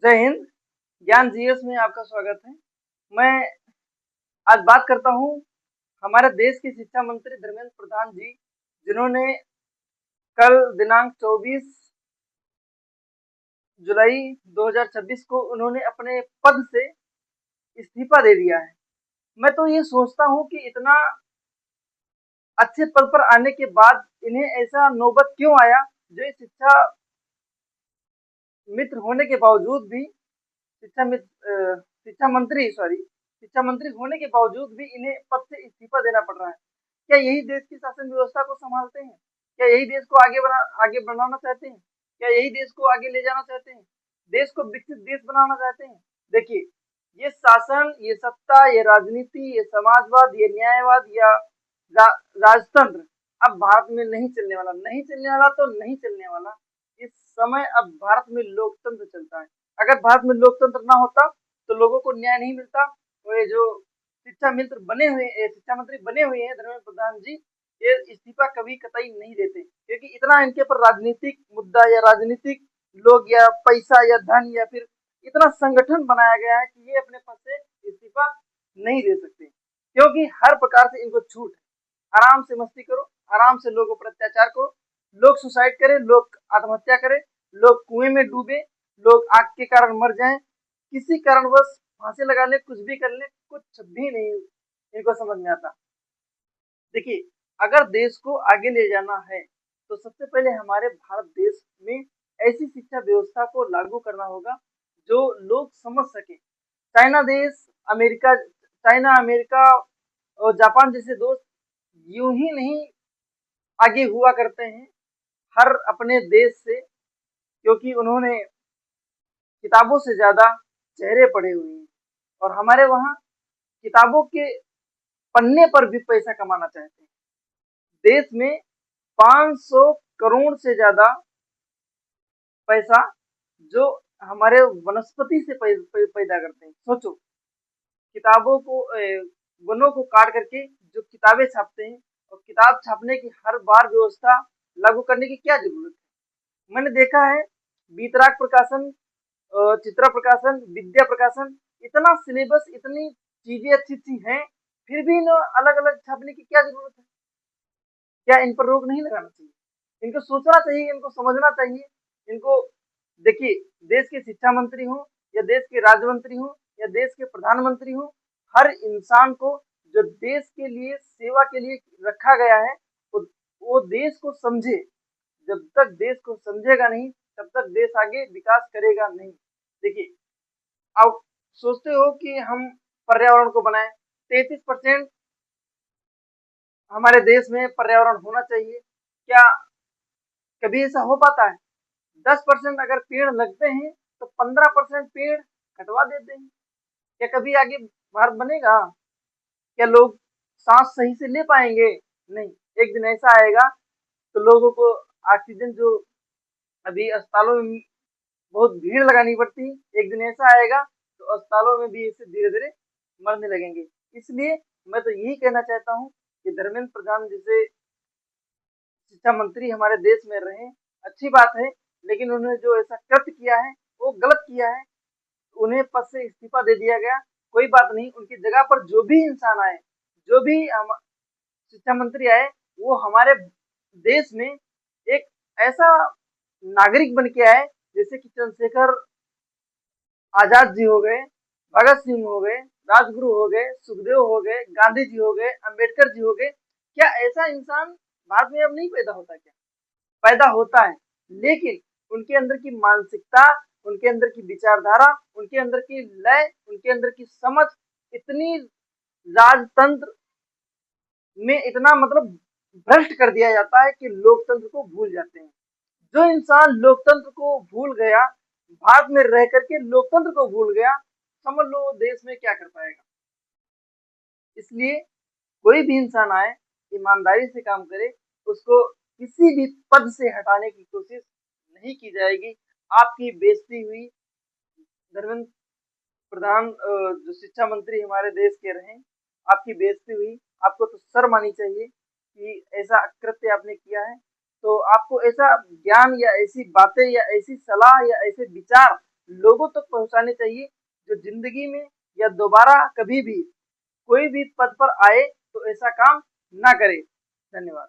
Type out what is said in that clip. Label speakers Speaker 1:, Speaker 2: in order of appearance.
Speaker 1: जय हिंद। ज्ञान जीएस में आपका स्वागत है। मैं आज बात करता हूँ हमारे देश के शिक्षा मंत्री धर्मेंद्र प्रधान जी, जिन्होंने कल दिनांक 24 जुलाई 2026 को उन्होंने अपने पद से इस्तीफा दे दिया है। मैं तो ये सोचता हूँ कि इतना अच्छे पद पर आने के बाद इन्हें ऐसा नौबत क्यों आया, जो इस मित्र होने के बावजूद भी शिक्षा मंत्री होने के बावजूद भी इन्हें पद से इस्तीफा देना पड़ रहा है। क्या यही देश की शासन व्यवस्था को संभालते हैं? क्या यही देश को आगे बढ़ाना चाहते हैं? क्या यही देश को आगे ले जाना चाहते हैं? देश को विकसित देश बनाना चाहते हैं? देखिए, ये शासन, ये सत्ता, ये राजनीति, ये समाजवाद, ये न्यायवाद या राजतंत्र अब भारत में नहीं चलने वाला। नहीं चलने वाला। इस समय अब भारत में लोकतंत्र चलता है। अगर भारत में लोकतंत्र ना होता तो लोगों को न्याय नहीं मिलता। तो ये जो शिक्षा मंत्री बने हुए हैं धर्मेंद्र प्रधान जी, ये इस्तीफा कभी कतई नहीं देते, क्योंकि इतना इनके पर राजनीतिक मुद्दा या राजनीतिक लोग या पैसा या धन या फिर इतना संगठन बनाया गया है कि ये अपने पद से इस्तीफा नहीं दे सकते, क्योंकि हर प्रकार से इनको छूट है। आराम से मस्ती करो, आराम से लोगों पर अत्याचार करो, लोग सुसाइड करें, लोग आत्महत्या करें, लोग कुएं में डूबे, लोग आग के कारण मर जाएं, किसी कारणवश फांसी लगा ले, कुछ भी कर ले, कुछ भी नहीं इनको समझ में आता। देखिए, अगर देश को आगे ले जाना है तो सबसे पहले हमारे भारत देश में ऐसी शिक्षा व्यवस्था को लागू करना होगा जो लोग समझ सके। चाइना, अमेरिका और जापान जैसे दोस्त यूं ही नहीं आगे हुआ करते हैं हर अपने देश से, क्योंकि उन्होंने किताबों से ज्यादा चेहरे पढ़े हुए हैं और हमारे वहाँ किताबों के पन्ने पर भी पैसा कमाना चाहते हैं। देश में 500 करोड़ से ज्यादा पैसा जो हमारे वनस्पति से पैदा करते हैं। सोचो, किताबों को वनों को काट करके जो किताबें छापते हैं, और किताब छापने की हर बार व्यवस्था लागू करने की क्या जरूरत है? मैंने देखा है बीतराग प्रकाशन, चित्रा प्रकाशन, विद्या प्रकाशन, इतना सिलेबस, इतनी चीजें अच्छी हैं, फिर भी इन अलग अलग छापने की क्या जरूरत है? क्या इन पर रोक नहीं लगाना चाहिए? इनको सोचना चाहिए, इनको समझना चाहिए। इनको देखिए, देश के शिक्षा मंत्री हो या देश के राज्य मंत्री हो या देश के प्रधानमंत्री हो, हर इंसान को जो देश के लिए सेवा के लिए रखा गया है वो देश को समझे। जब तक देश को समझेगा नहीं तब तक देश आगे विकास करेगा नहीं। देखिए, आप सोचते हो कि हम पर्यावरण को बनाएं, 33% हमारे देश में पर्यावरण होना चाहिए। क्या कभी ऐसा हो पाता है? 10% अगर पेड़ लगते हैं तो 15% पेड़ कटवा देते हैं। क्या कभी आगे भारत बनेगा? क्या लोग सांस सही से ले पाएंगे? नहीं। एक दिन ऐसा आएगा तो लोगों को ऑक्सीजन, जो अभी अस्पतालों में बहुत भीड़ लगानी पड़ती है, एक दिन ऐसा आएगा तो अस्पतालों में भी इससे धीरे धीरे मरने लगेंगे। इसलिए मैं तो यही कहना चाहता हूँ कि धर्मेंद्र प्रधान जैसे शिक्षा मंत्री हमारे देश में रहे, अच्छी बात है, लेकिन उन्होंने जो ऐसा कृत्य किया है वो गलत किया है। उन्हें पद से इस्तीफा दे दिया गया, कोई बात नहीं। उनकी जगह पर जो भी इंसान आए, जो भी शिक्षा मंत्री आए, वो हमारे देश में एक ऐसा नागरिक बन के आए जैसे कि चंद्रशेखर आजाद जी हो गए, भगत सिंह हो गए, राजगुरु हो गए, सुखदेव हो गए, गांधी जी हो गए, अंबेडकर जी हो गए। क्या ऐसा इंसान भारत में अब नहीं पैदा होता? क्या पैदा होता है, लेकिन उनके अंदर की मानसिकता, उनके अंदर की विचारधारा, उनके अंदर की लय, उनके अंदर की समझ इतनी राजतंत्र में इतना भ्रष्ट कर दिया जाता है कि लोकतंत्र को भूल जाते हैं। जो इंसान लोकतंत्र को भूल गया, भारत में रह करके लोकतंत्र को भूल गया, समझ लो देश में क्या कर पाएगा। इसलिए कोई भी इंसान आए, ईमानदारी से काम करे, उसको किसी भी पद से हटाने की कोशिश नहीं की जाएगी। आपकी बेइज्जती हुई, धर्मेंद्र प्रधान जो शिक्षा मंत्री हमारे देश के रहे, आपकी बेइज्जती हुई। आपको तो शर्म आनी चाहिए कि ऐसा कृत्य आपने किया है। तो आपको ऐसा ज्ञान या ऐसी बातें या ऐसी सलाह या ऐसे विचार लोगों तक पहुंचाने चाहिए, जो जिंदगी में या दोबारा कभी भी कोई भी पद पर आए तो ऐसा काम ना करे। धन्यवाद।